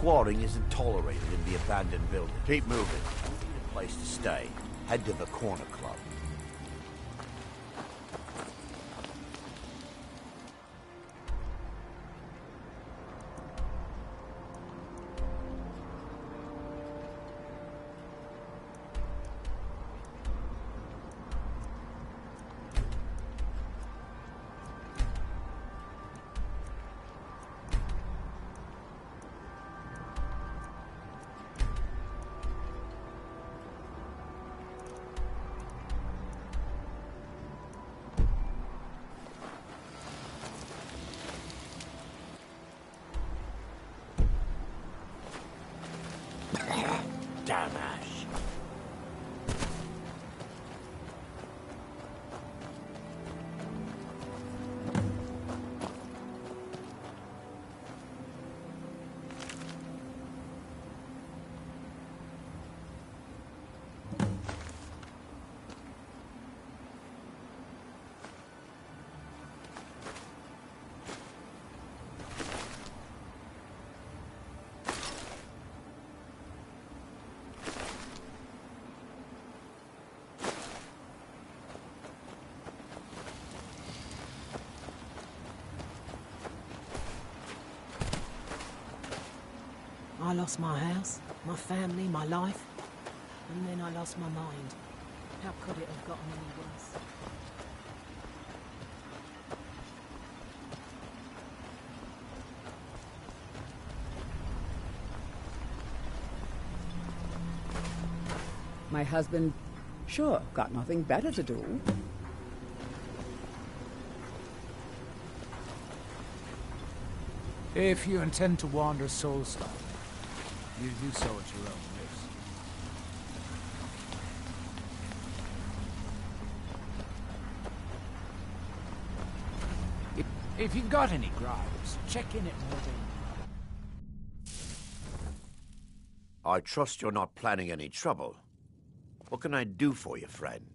Squatting isn't tolerated in the abandoned building. Keep moving. You need a place to stay. Head to the corner club. Damn Ash. I lost my house, my family, my life, and then I lost my mind. How could it have gotten any worse? My husband, sure, got nothing better to do. If you intend to wander Soulstone, you do so at your own risk. If you've got any gripes, check in at Morgan. I trust you're not planning any trouble. What can I do for you, friend?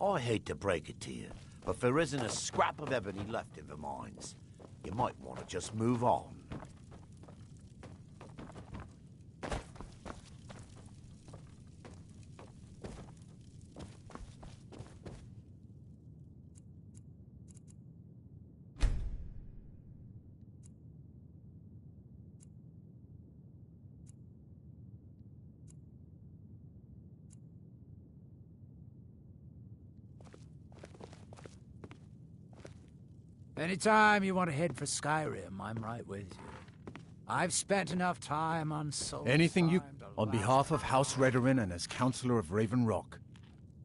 I hate to break it to you, but if there isn't a scrap of ebony left in the mines, you might want to just move on. Anytime you want to head for Skyrim, I'm right with you. I've spent enough time on Soul. Anything you... On behalf of House Redoran and as Councillor of Raven Rock,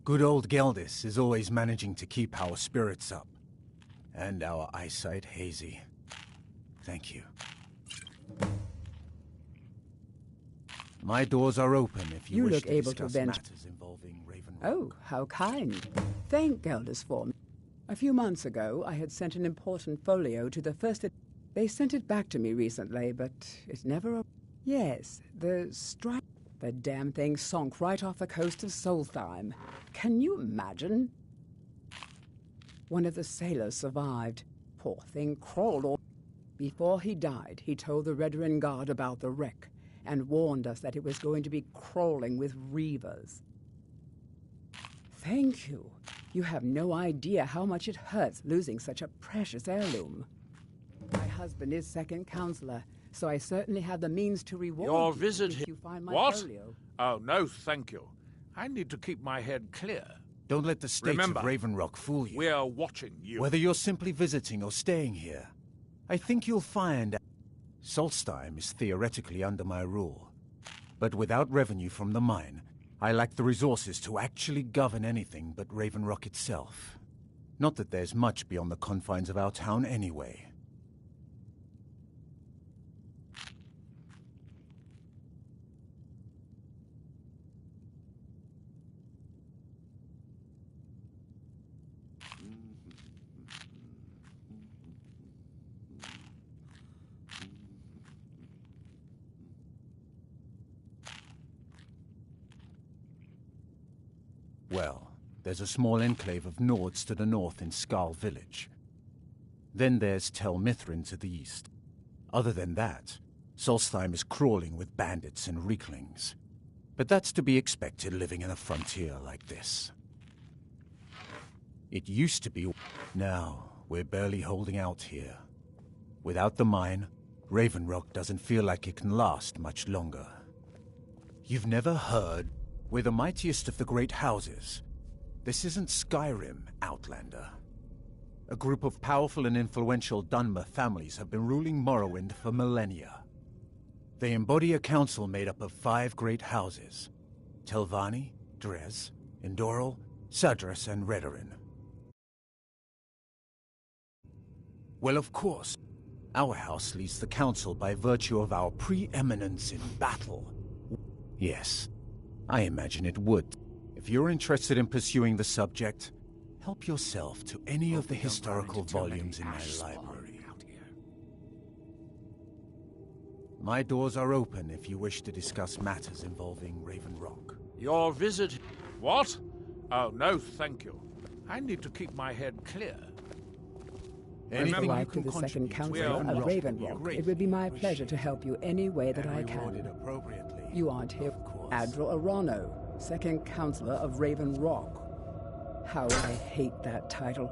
good old Geldis is always managing to keep our spirits up. And our eyesight hazy. Thank you. My doors are open if you wish look to able to discuss vent. matters involving Raven Rock. Oh, how kind. Thank Geldis for me. A few months ago, I had sent an important folio to the first... They sent it back to me recently, but it never... Yes, the strike... The damn thing sunk right off the coast of Solstheim. Can you imagine? One of the sailors survived. Poor thing crawled all... Before he died, he told the Redoran Guard about the wreck and warned us that it was going to be crawling with reavers. Thank you. You have no idea how much it hurts losing such a precious heirloom. My husband is second counselor, so I certainly have the means to reward Your you visit if here. you find my What? folio. Oh, no, thank you. I need to keep my head clear. Don't let the states Remember, of Raven Rock fool you. We're watching you. Whether you're simply visiting or staying here, I think you'll find Solstheim is theoretically under my rule. But without revenue from the mine, I lack the resources to actually govern anything but Raven Rock itself. Not that there's much beyond the confines of our town anyway. Well, there's a small enclave of Nords to the north in Skarl village. Then there's Tel Mithrin to the east. Other than that, Solstheim is crawling with bandits and Reeklings. But that's to be expected living in a frontier like this. It used to be. Now, we're barely holding out here. Without the mine, Raven Rock doesn't feel like it can last much longer. You've never heard? We're the mightiest of the great houses. This isn't Skyrim, Outlander. A group of powerful and influential Dunmer families have been ruling Morrowind for millennia. They embody a council made up of 5 great houses: Telvanni, Dres, Endoril, Sadras, and Redorin. Well, of course, our house leads the council by virtue of our preeminence in battle. Yes, I imagine it would. If you're interested in pursuing the subject, help yourself to any of the historical volumes in my library. My doors are open if you wish to discuss matters involving Raven Rock. Your visit... What? Oh, no, thank you. I need to keep my head clear. Anything Wife you to can the second contribute counselor to of Raven Rock. It would be my pleasure to help you any way that I rewarded can. appropriately. You aren't here, Of course. Admiral Arano, second counselor of Raven Rock. How I hate that title.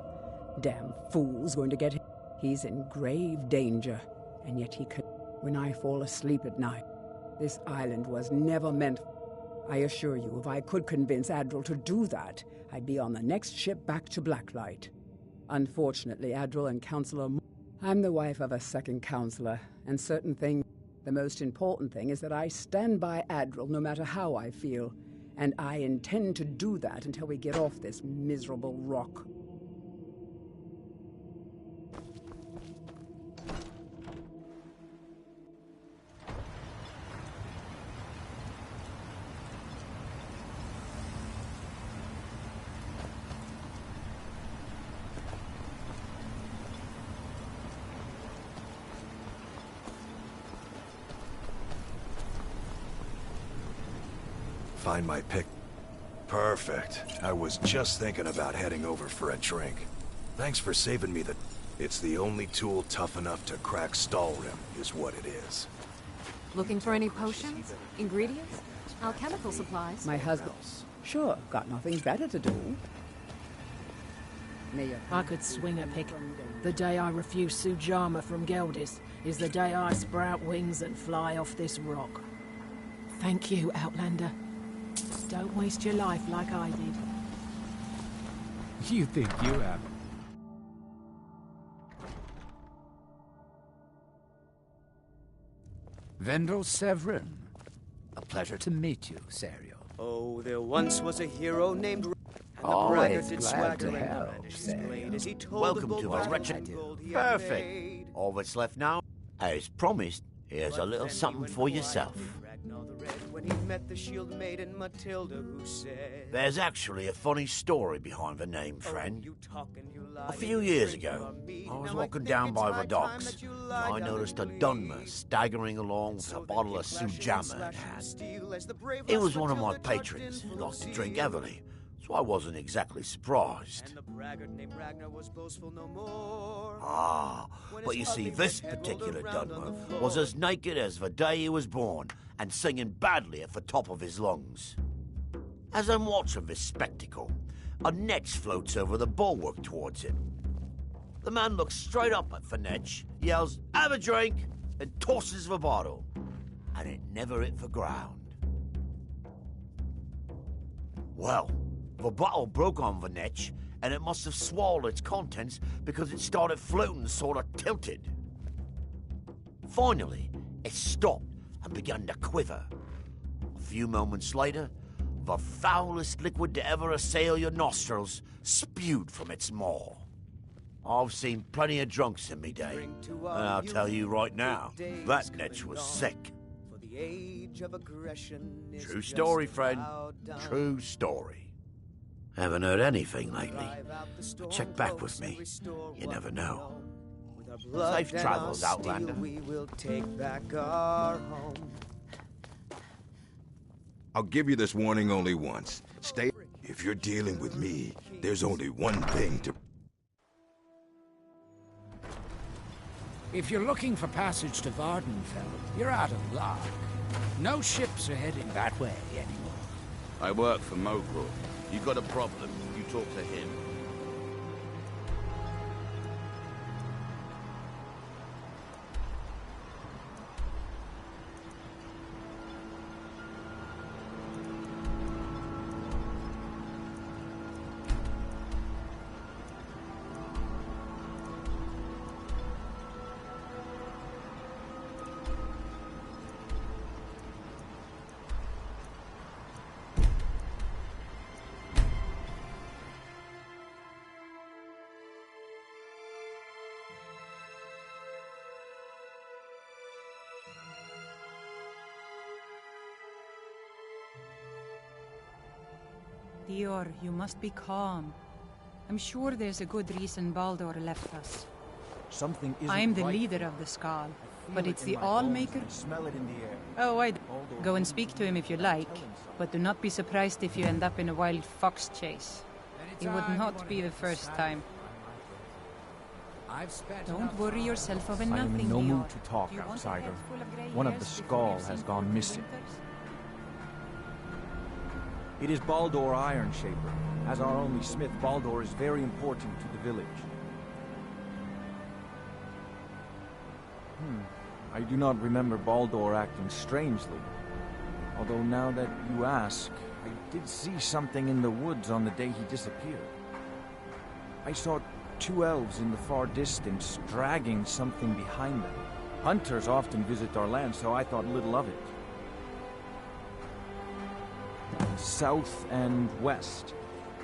Damn fool's going to get him. He's in grave danger, and yet he could. When I fall asleep at night, this island was never meant. I assure you, if I could convince Admiral to do that, I'd be on the next ship back to Blacklight. Unfortunately, Admiral and Counselor, I'm the wife of a second counselor, and certain things. The most important thing is that I stand by Admiral no matter how I feel, and I intend to do that until we get off this miserable rock. Find my pick. Perfect. I was just thinking about heading over for a drink. Thanks for saving me the... It's the only tool tough enough to crack Stalrim, is what it is. Looking for any potions? Ingredients? Alchemical supplies? My husband... Sure, got nothing better to do. I could swing a pick. The day I refuse Sujama from Geldis is the day I sprout wings and fly off this rock. Thank you, Outlander. Don't waste your life like I did. You think you have? Vendel Severin. A pleasure to meet you, Serio. Oh, there once was a hero named... And the Always braggart did glad swagger to and help, brandish his Samuel. blade as he told Welcome the to bull our fight wretched... and gold he had Perfect. made. All that's left now, as promised, here's a little something for yourself. Ragnar the Red, when he met the shield maiden Matilda, who said... There's actually a funny story behind the name, friend. You talk and you lie, A few and years drink ago, from me. I was Now walking think down it's by high the time docks, that you and lie I down noticed a and Dunmer bleed. staggering along with So a that bottle you of clash and Sujama slash in and hand. steal as the brave It lass was one of my Matilda charged patrons in who full liked to drink zeal. heavily, so I wasn't exactly surprised. And the braggart named Ragnar was boastful no more. Ah, When but his you see, puppy this head rolled particular around on the Dunmer was floor. as naked as the day he was born, and singing badly at the top of his lungs. As I'm watching this spectacle, a netch floats over the bulwark towards him. The man looks straight up at the netch, yells, "Have a drink!" and tosses the bottle. And it never hit the ground. Well, the bottle broke on the netch, and it must have swallowed its contents because it started floating sort of tilted. Finally, it stopped and began to quiver. A few moments later, the foulest liquid to ever assail your nostrils spewed from its maw. I've seen plenty of drunks in me day, and I'll tell you right now, that netch was sick. For the age of aggression is True just story, friend. about done. True story. Haven't heard anything lately. Drive out the storm Check back close with and me. restore You what never we know. With our blood Safe and travels, our steel, Outlander. we will take back our home. I'll give you this warning only once. Stay If you're dealing with me, there's only one thing to... If you're looking for passage to Vardenfell, you're out of luck. No ships are heading that way anymore. I work for Mogul. You got a problem, you talk to him. Dior, you must be calm. I'm sure there's a good reason Baldur left us. Something isn't I'm the right. leader of the Skal, but it's the in my bones. All-Maker? I smell it in the air. Oh, go and speak to him if you like, but do not be surprised if you end up in a wild fox chase. It would not be the first time. Don't worry yourself over I am nothing, in no Dior. mood to talk, Do you want a outsider. head full of grey One of the hairs before Skal you've has seen gone Cold missing. Winters? It is Baldur Ironshaper. As our only smith, Baldur is very important to the village. I do not remember Baldur acting strangely. Although now that you ask, I did see something in the woods on the day he disappeared. I saw two elves in the far distance dragging something behind them. Hunters often visit our land, so I thought little of it. South and west.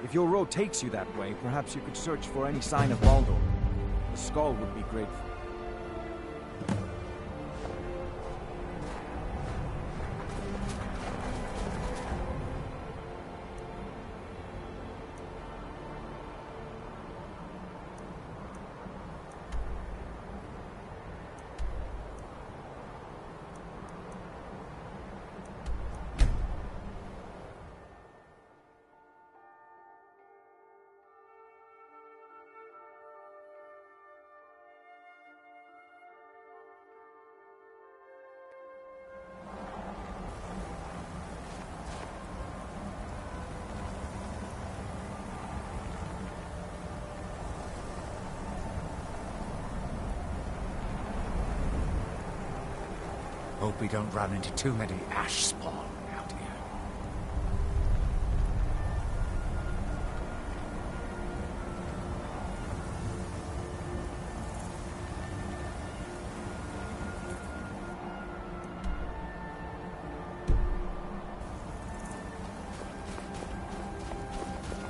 If your road takes you that way, perhaps you could search for any sign of Baldur. The Skal would be grateful. Hope we don't run into too many ash spawn out here.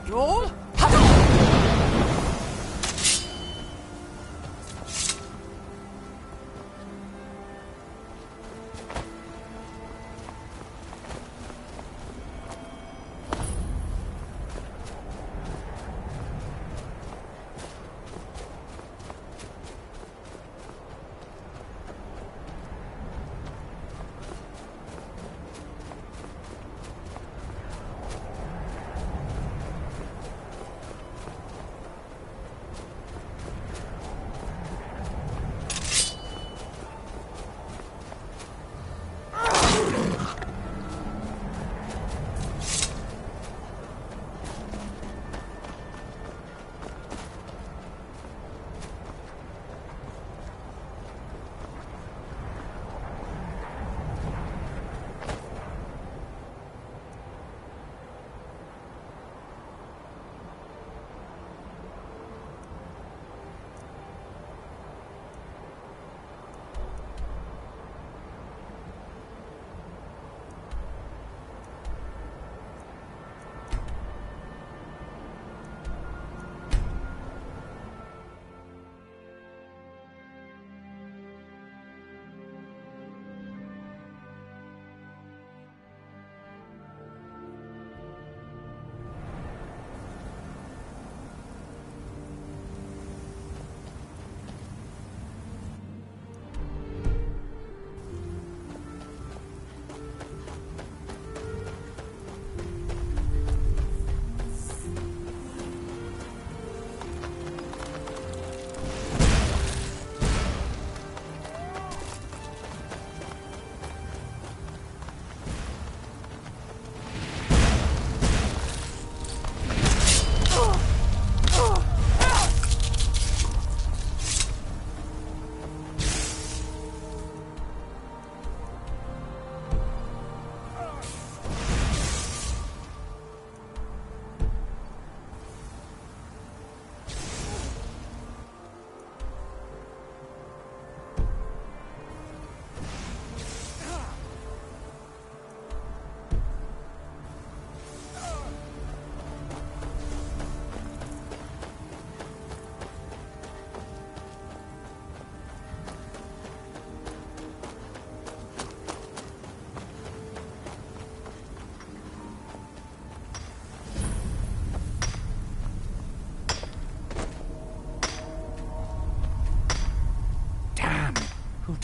Joel?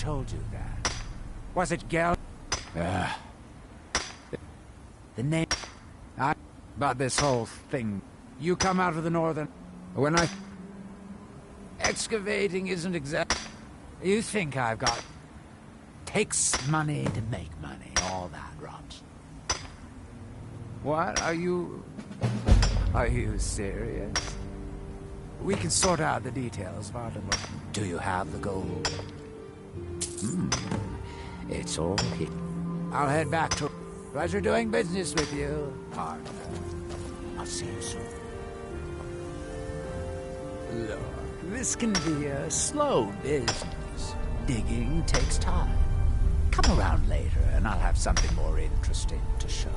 told you that? Was it Gel? The name... About this whole thing. You come out of the northern... When I... Excavating isn't exact... You think I've got... Takes money to make money, all that rot. What? Are you serious? We can sort out the details, Varden. Do you have the gold? It's all hidden. I'll head back to... Pleasure doing business with you, partner. I'll see you soon. Look, this can be a slow business. Digging takes time. Come around later, and I'll have something more interesting to show.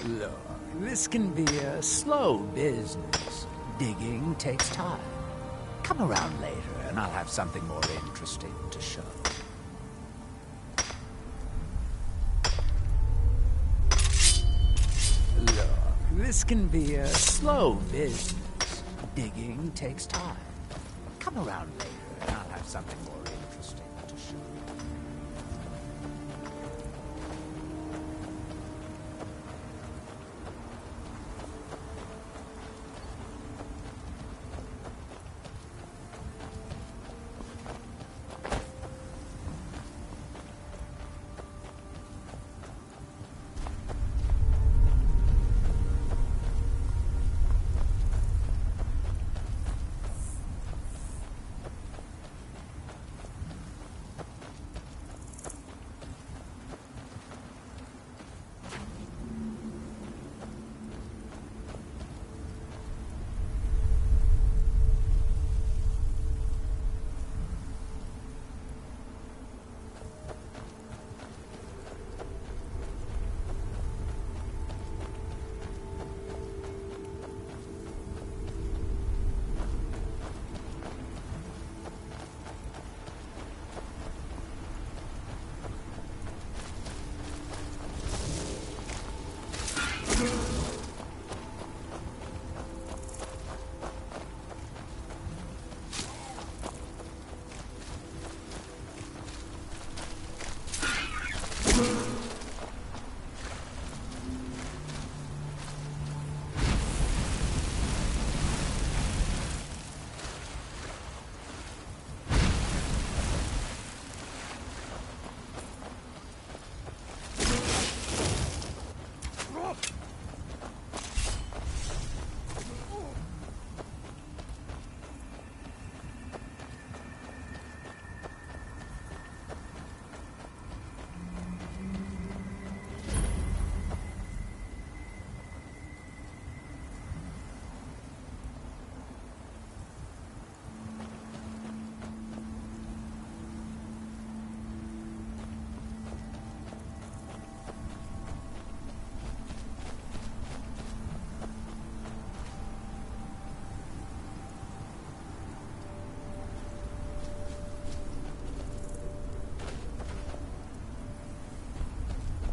Look, this can be a slow business. Digging takes time. Come around later, and I'll have something more interesting to show. Look, this can be a slow business. Digging takes time. Come around later, and I'll have something more interesting to show.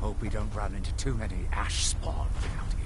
Hope we don't run into too many ash spawn out here.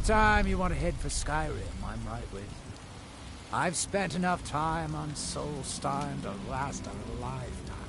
Anytime you want to head for Skyrim, I'm right with you. I've spent enough time on Solstheim to last a lifetime.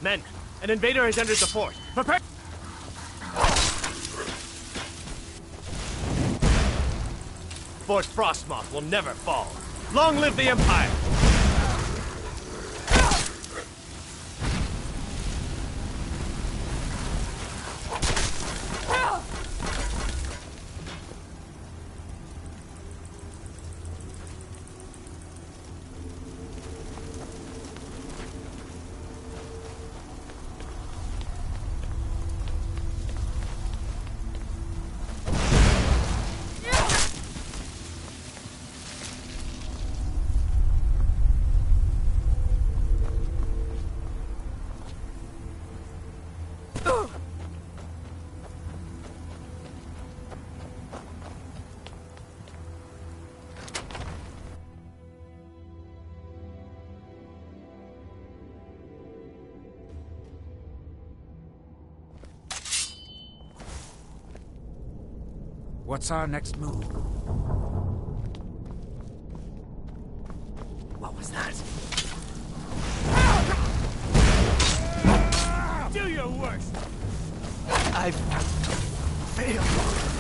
Men, an invader has entered the fort. Prepare! Fort Frostmoth will never fall. Long live the Empire! What's our next move? What was that? Do your worst! I've failed.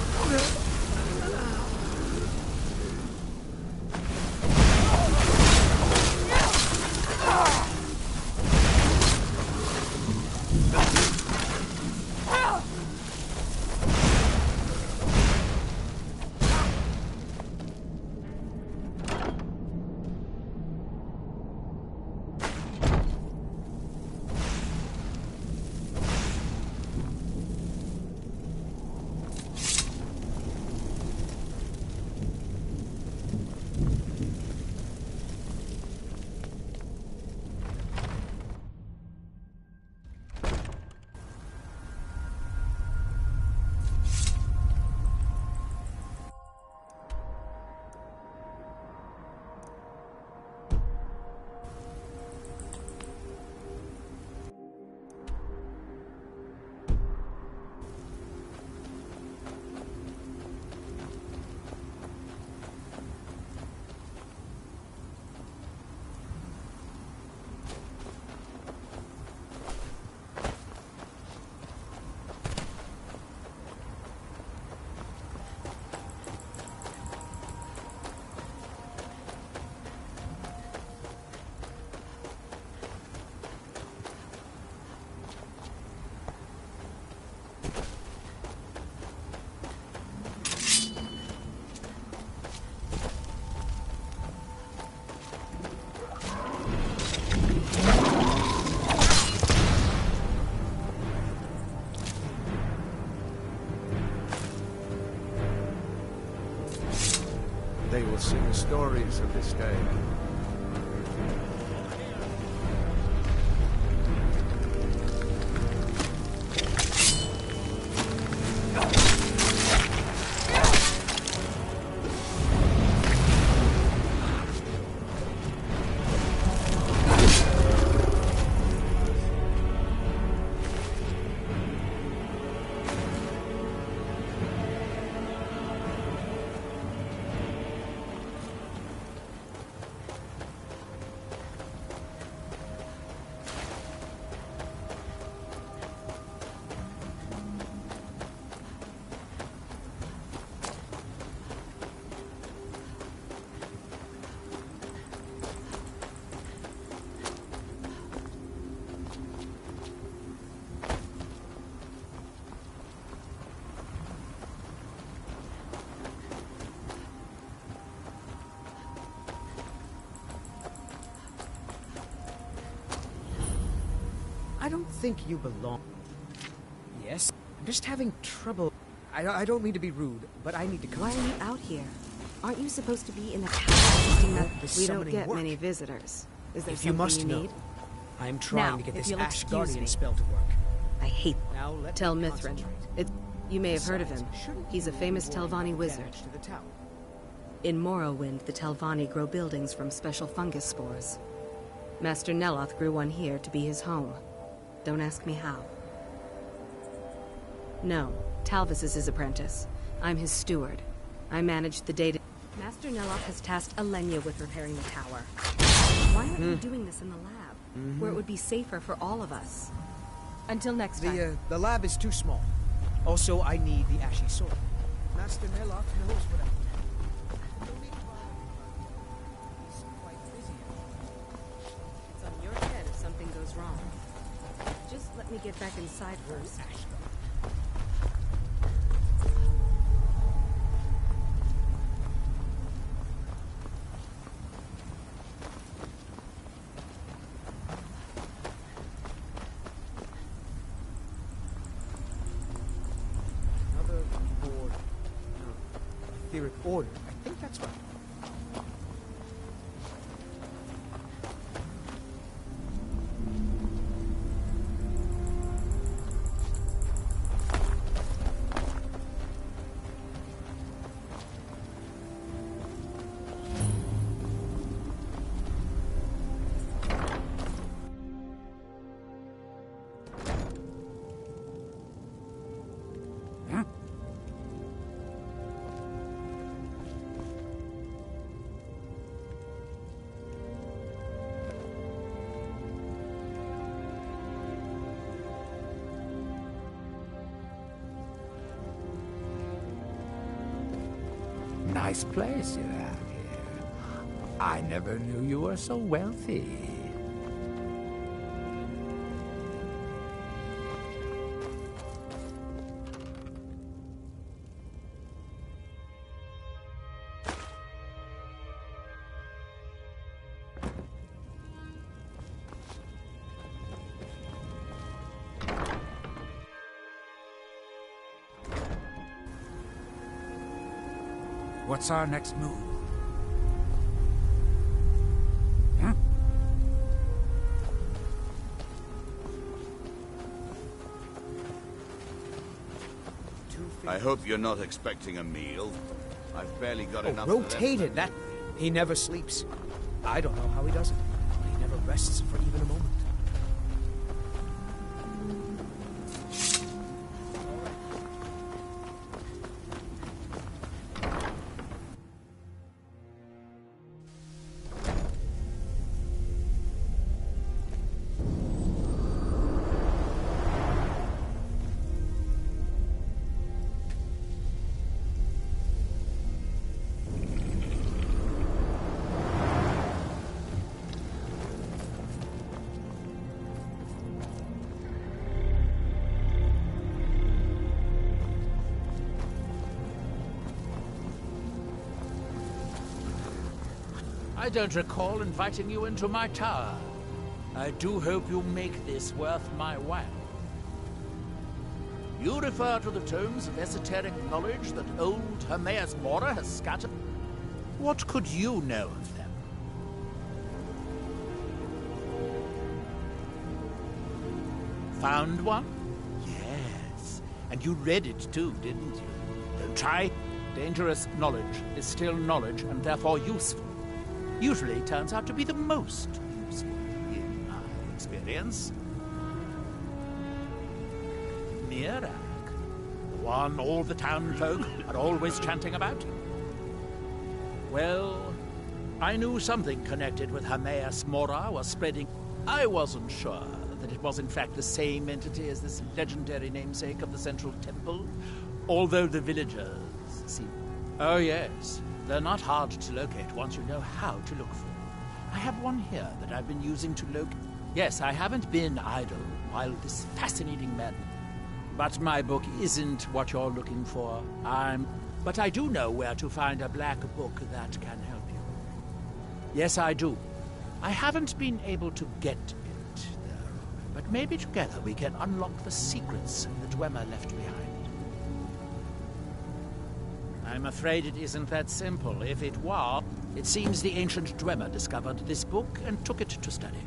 They will sing stories of this day. I don't think you belong. Yes? I'm just having trouble. I don't mean to be rude, but I need to come. Why are you out here? Aren't you supposed to be in the tower? We don't get many visitors. Is there if you something must you know, need? I'm trying Now, to get if this you'll Ash excuse Guardian me. spell to work. I hate. Now let Tell me Mithrin. concentrate. You may have heard of him. Shouldn't He's a you famous be worried Telvanni about wizard. damage to the tower? In Morrowind, the Telvanni grow buildings from special fungus spores. Master Neloth grew one here to be his home. Don't ask me how. No, Talvis is his apprentice. I'm his steward. I manage the data. Master Neloth has tasked Alenia with repairing the tower. Why aren't you doing this in the lab, where it would be safer for all of us? Until next time. The lab is too small. Also, I need the Ashy Sword. Master Neloth knows what I need. He's quite busy. It's on your head if something goes wrong. Just let me get back inside first. Another board. No. Etheric order. I think that's right. nice place you have here. I never knew you were so wealthy. What's our next move? I hope you're not expecting a meal. I've barely got enough rotated, left. He never sleeps. I don't know how he does it. He never rests for even a moment. I don't recall inviting you into my tower. I do hope you make this worth my while. You refer to the tomes of esoteric knowledge that old Hermaeus Mora has scattered? What could you know of them? Found one? Yes. And you read it too, didn't you? Don't try. Dangerous knowledge is still knowledge and therefore useful. Usually turns out to be the most useful, in my experience. Mirak, the one all the town folk are always chanting about? Well, I knew something connected with Hermaeus Mora was spreading. I wasn't sure that it was in fact the same entity as this legendary namesake of the Central Temple, although the villagers seem... Oh yes. They're not hard to locate once you know how to look for them. I have one here that I've been using to locate... Yes, I haven't been idle while this fascinating man... But my book isn't what you're looking for. But I do know where to find a black book that can help you. Yes, I do. I haven't been able to get it, though. But maybe together we can unlock the secrets that Dwemer left behind. I'm afraid it isn't that simple. If it were, it seems the ancient Dwemer discovered this book and took it to study.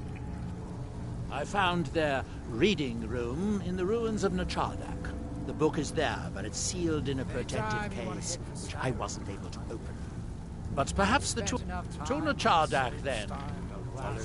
I found their reading room in the ruins of Nachardak. The book is there, but it's sealed in a protective case, which I wasn't able to open. But perhaps the to Nachardak, then. Follow me.